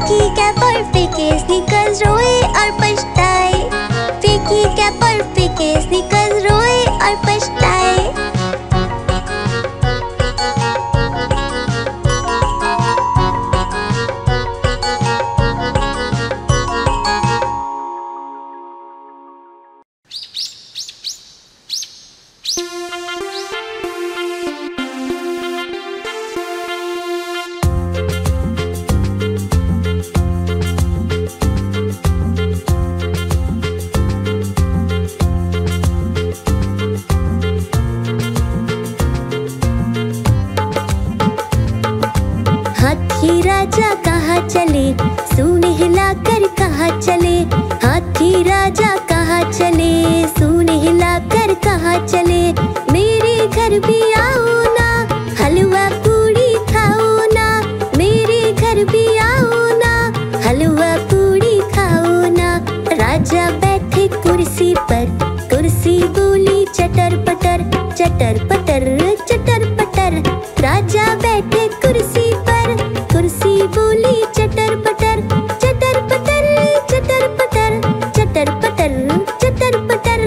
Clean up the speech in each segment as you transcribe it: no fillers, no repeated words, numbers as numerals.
फेंकी कैप और फेंके स्नीकर्स, रोए और पछताए। फेंकी कैप और फेंके स्नीकर्स, रोए और पछताए। हाथी राजा कहाँ चले, सूंड हिलाकर कहाँ चले। हाथी राजा कहाँ चले, सूंड हिलाकर कहाँ चले। मेरे घर भी आओ ना, हलवा पूड़ी खाओ ना। मेरे घर भी आओ ना, हलवा पूड़ी खाओ ना। राजा बैठे कुर्सी पर, कुर्सी बोली चटर पटर, चटर पटर चटर पटर। राजा बैठे कुर्सी पर, कुर्सी बोली चटर पटर, चटर पटर चटर पटर, चटर पटर चटर पटर।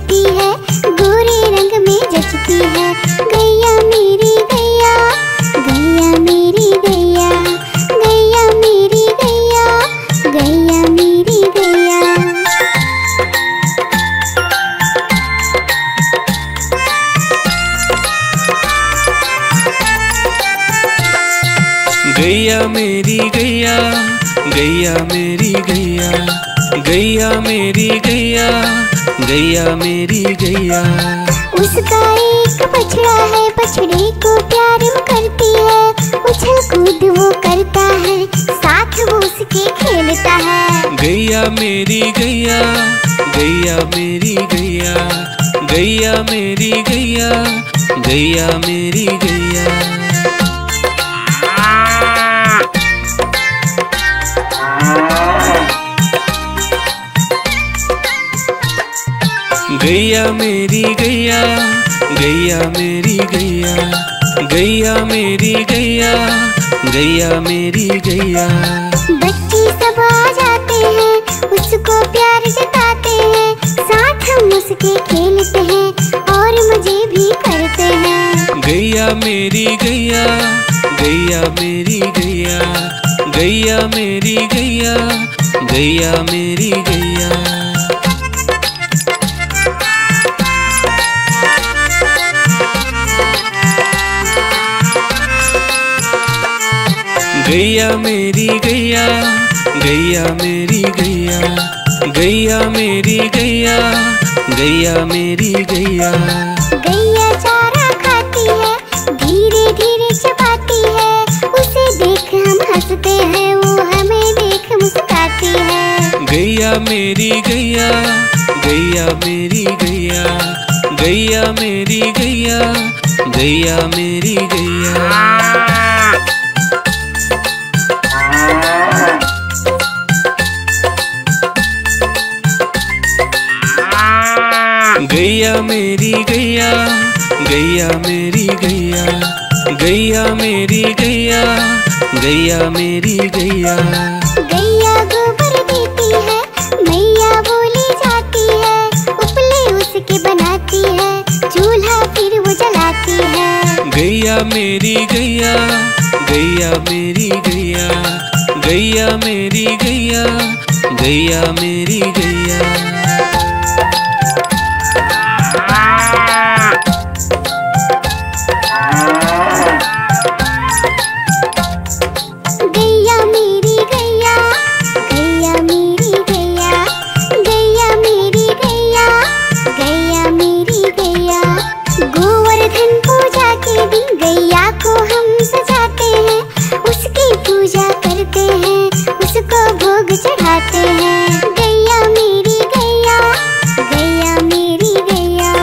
लगती है, गोरे रंग में जचती है। गैया मेरी गैया, गैया मेरी गैया, गैया मेरी गैया, गैया मेरी गैया। गैया मेरी गैया, गैया मेरी गैया, गैया मेरी गैया, गैया मेरी गैया। उसका एक बछड़ा है, बछड़े को प्यार वो करती है। उछल कूद वो करता है, साथ वो उसके खेलता है। गैया मेरी गैया, गैया मेरी गैया, गैया मेरी गैया, गैया मेरी गैया। गैया मेरी गैया, गैया मेरी गैया, गैया मेरी गैया, गैया मेरी गैया। बच्चे सब आ जाते हैं, उसको प्यार जताते हैं, साथ हम उसके खेलते हैं और मजे भी करते हैं। गैया मेरी गैया, गैया मेरी गैया, गैया मेरी गैया, गैया मेरी गैया। गैया मेरी गैया, गैया मेरी गैया, गैया मेरी गैया, गैया मेरी गैया। गैया चारा खाती है, धीरे धीरे चबाती है। उसे देख हम हंसते हैं, वो हमें देख मुस्कुराती है। गैया मेरी गैया, गैया मेरी गैया, गैया मेरी गैया, गैया मेरी गैया। गैया मेरी गैया, गैया मेरी गैया, गैया मेरी गैया, गैया मेरी गैया। गैया गोबर देती है, मैया बोली जाती है। उपले उसके बनाती है, चूल्हा फिर वो जलाती है। गैया मेरी गैया, गैया मेरी गैया, गैया मेरी गैया, गैया मेरी गैया। गैया मेरी गैया, गैया मेरी गैया, गैया मेरी गैया, गैया मेरी गैया। गोवर्धन पूजा के दिन गैया को हम सजाते हैं, उसकी पूजा करते हैं, उसको भोग चढ़ाते हैं। गैया मेरी गैया, गैया मेरी गैया,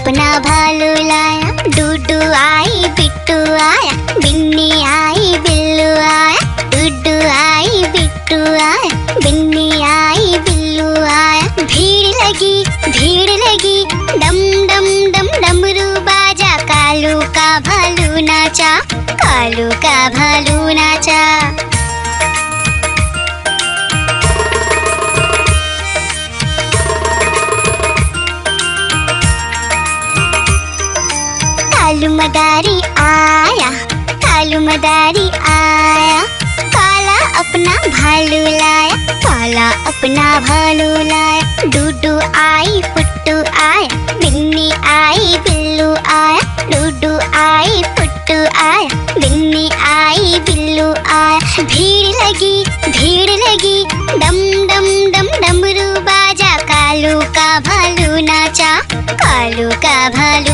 अपना भालू लाया। डूडू आई बिट्टू आया, बिन्नी आई बिल्लू आया। डूडू आई बिट्टू आया, बिन्नी आई बिल्लू आया। भीड़ लगी डम डम डम डमरू बाजा। कालू का भालू नाचा, कालू का भालू नाचा। कालू मदारी आया, कालू मदारी आया। काला अपना भालू लाया, काला अपना भालू लाया। डूडू आई पुट्टू आया, बिन्नी आई बिल्लू आया। डूडू आई पुट्टू आया, बिन्नी आई बिल्लू आया। भीड़ लगी डम डम डम डमरू बाजा। कालू का भालू नाचा, कालू का भालू